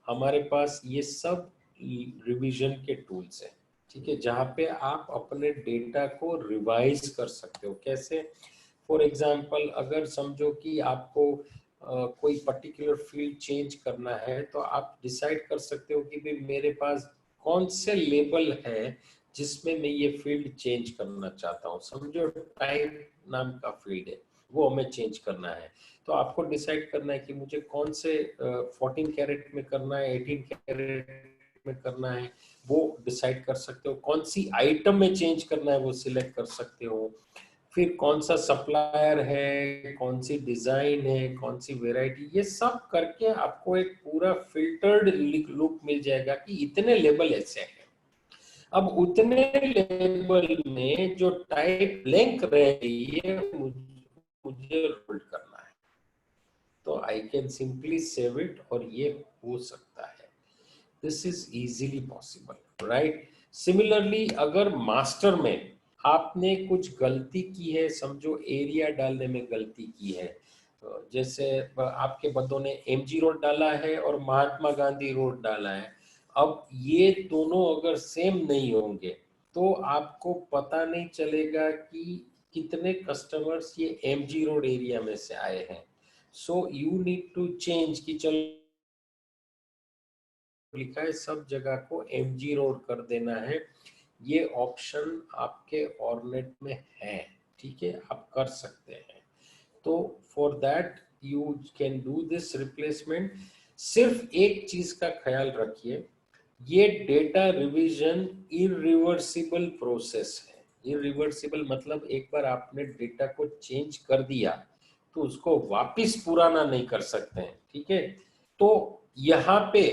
हमारे पास ये सब रिवीजन के टूल्स हैं, ठीक है, जहाँ पे आप अपने डेटा को रिवाइज कर सकते हो। कैसे? फॉर एग्जाम्पल, अगर समझो कि आपको कोई पर्टिकुलर फील्ड चेंज करना है तो आप डिसाइड कर सकते हो कि भाई मेरे पास कौन से लेबल है जिसमें मैं ये फील्ड चेंज करना चाहता हूँ। समझो टाइम नाम का फील्ड है, वो हमें चेंज करना है। तो आपको डिसाइड करना है कि मुझे कौन से 14 कैरेट में करना है, 18 कैरेट में करना है, वो डिसाइड कर सकते हो। कौन सी आइटम में चेंज करना है वो सिलेक्ट कर सकते हो। फिर कौन सा सप्लायर है, कौन सी डिजाइन है, कौन सी वेराइटी, ये सब करके आपको एक पूरा फिल्टर्ड लुक मिल जाएगा कि इतने लेबल ऐसे हैं। अब उतने लेबल में जो टाइप ब्लैंक रह गई है मुझे होल्ड करना है, तो I can simply save it और ये हो सकता है। This is easily possible, right. Similarly, अगर मास्टर में आपने कुछ गलती की है, समझो एरिया डालने में गलती की है, जैसे आपके बंदों ने एमजी रोड डाला है और महात्मा गांधी रोड डाला है, अब ये दोनों अगर सेम नहीं होंगे तो आपको पता नहीं चलेगा कि कितने कस्टमर्स ये एमजी रोड एरिया में से आए हैं। So you need to change कि चलो लिखा है सब जगह को एमजी रोड कर देना है, ये ऑप्शन आपके ऑर्नेट में है, ठीक है, आप कर सकते हैं। तो for that you can do this replacement. सिर्फ एक चीज का ख्याल रखिए, ये डेटा रिवीजन इरिवर्सिबल प्रोसेस है। इरिवर्सिबल मतलब एक बार आपने डेटा को चेंज कर दिया तो उसको वापस पुराना नहीं कर सकते हैं, ठीक है। तो यहाँ पे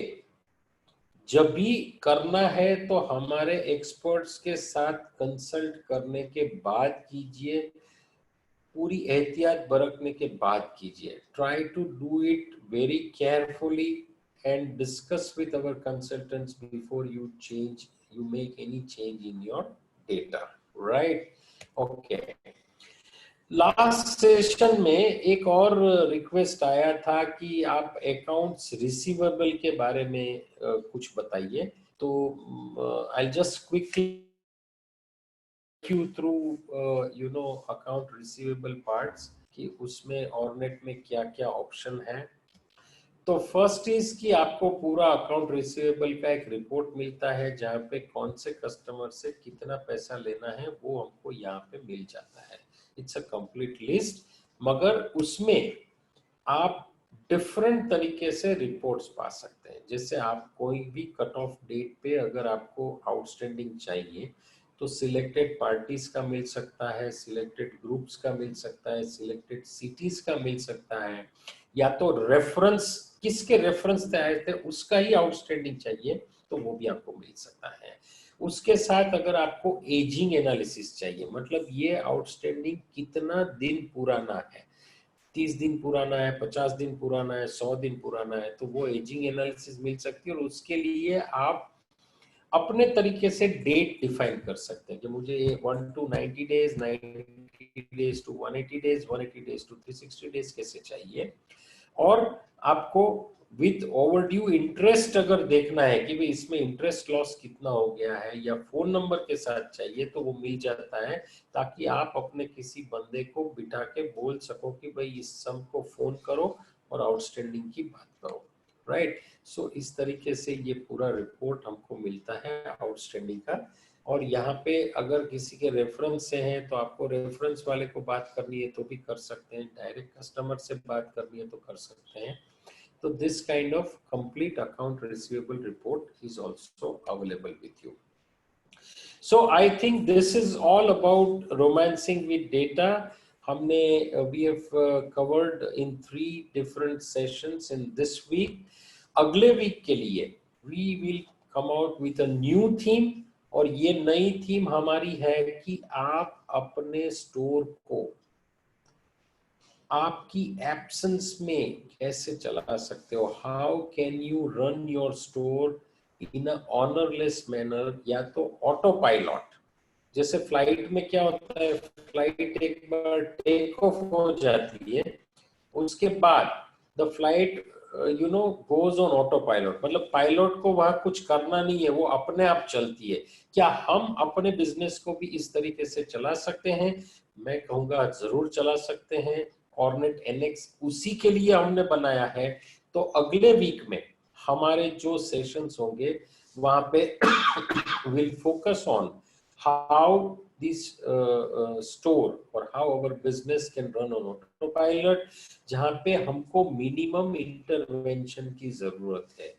जब भी करना है तो हमारे एक्सपर्ट्स के साथ कंसल्ट करने के बाद कीजिए, पूरी एहतियात बरतने के बाद कीजिए। Try to do it very carefully and discuss with our consultants before you make any change in your data, right. Okay, last session में एक और रिक्वेस्ट आया था कि आप अकाउंट्स रिसीवेबल के बारे में कुछ बताइए। तो I just quickly you through account receivable parts कि उसमें ऑर्नेट में क्या क्या ऑप्शन है। तो फर्स्ट इज कि आपको पूरा अकाउंट रिसीवेबल का एक रिपोर्ट मिलता है जहाँ पे कौन से कस्टमर से कितना पैसा लेना है वो हमको यहाँ पे मिल जाता है। इट्स अ कंप्लीट लिस्ट, मगर उसमें आप डिफरेंट तरीके से रिपोर्ट्स पा सकते हैं। जैसे आप कोई भी कट ऑफ डेट पे अगर आपको आउटस्टैंडिंग चाहिए तो सिलेक्टेड पार्टीज का मिल सकता है, सिलेक्टेड ग्रुप्स का मिल सकता है, सिलेक्टेड सिटीज का मिल सकता है, या तो रेफरेंस किसके रेफरेंस से आए थे उसका ही आउटस्टैंडिंग चाहिए तो वो भी आपको मिल सकता है। उसके साथ अगर आपको एजिंग एनालिसिस चाहिए, मतलब ये आउटस्टैंडिंग कितना दिन पुराना है, 30 दिन पुराना है, 50 दिन पुराना है, 100 दिन पुराना है, तो वो एजिंग एनालिसिस मिल सकती है। और उसके लिए आप अपने तरीके से डेट डिफाइन कर सकते हैं कि मुझे 1 to 90 days, 90 days to 180 days, 180 days to 360 days कैसे चाहिए। और आपको विथ ओवरड्यू इंटरेस्ट अगर देखना है कि भाई इसमें इंटरेस्ट लॉस कितना हो गया है या फोन नंबर के साथ चाहिए तो वो मिल जाता है, ताकि आप अपने किसी बंदे को बिठा के बोल सको कि भाई इस सम को फोन करो और आउटस्टैंडिंग की बात करो, राइट। सो इस तरीके से ये पूरा रिपोर्ट हमको मिलता है आउटस्टैंडिंग का। और यहाँ पे अगर किसी के रेफरेंस से हैं तो आपको रेफरेंस वाले को बात करनी है तो भी कर सकते हैं, डायरेक्ट कस्टमर से बात करनी है तो कर सकते हैं। तो this kind of complete account receivable report is also available with you. So I think this is all about romancing with data. हमने we have covered in 3 different sessions in this week. अगले वीक के लिए we will come out with a new theme, और ये नई थीम हमारी है कि आप अपने स्टोर को आपकी एब्सेंस में कैसे चला सकते हो। How can you run your store in a ownerless manner, या तो ऑटो पायलट। जैसे फ्लाइट में क्या होता है, फ्लाइट एक बार टेक ऑफ हो जाती है, उसके बाद the flight goes on auto pilot, मतलब पायलट को वहां कुछ करना नहीं है, वो अपने आप चलती है। क्या हम अपने बिजनेस को भी इस तरीके से चला सकते हैं? मैं कहूंगा जरूर चला सकते हैं। ऑर्नेट एनएक्स उसी के लिए हमने बनाया है। तो अगले वीक में हमारे जो सेशंस होंगे वहां पे will focus on how this store or how our business can run on autopilot, जहाँ पे हमको मिनिमम इंटरवेंशन की जरूरत है,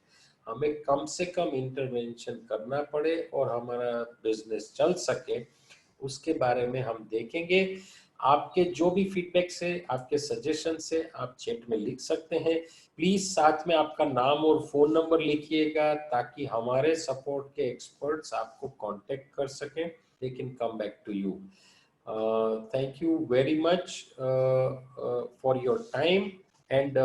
हमें कम से कम इंटरवेंशन करना पड़े और हमारा बिजनेस चल सके, उसके बारे में हम देखेंगे। आपके जो भी फीडबैक से, आपके सजेशन से आप चैट में लिख सकते हैं। प्लीज साथ में आपका नाम और फोन नंबर लिखिएगा ताकि हमारे सपोर्ट के एक्सपर्ट्स आपको कांटेक्ट कर सकें। They can come back to you. Thank you very much for your time, and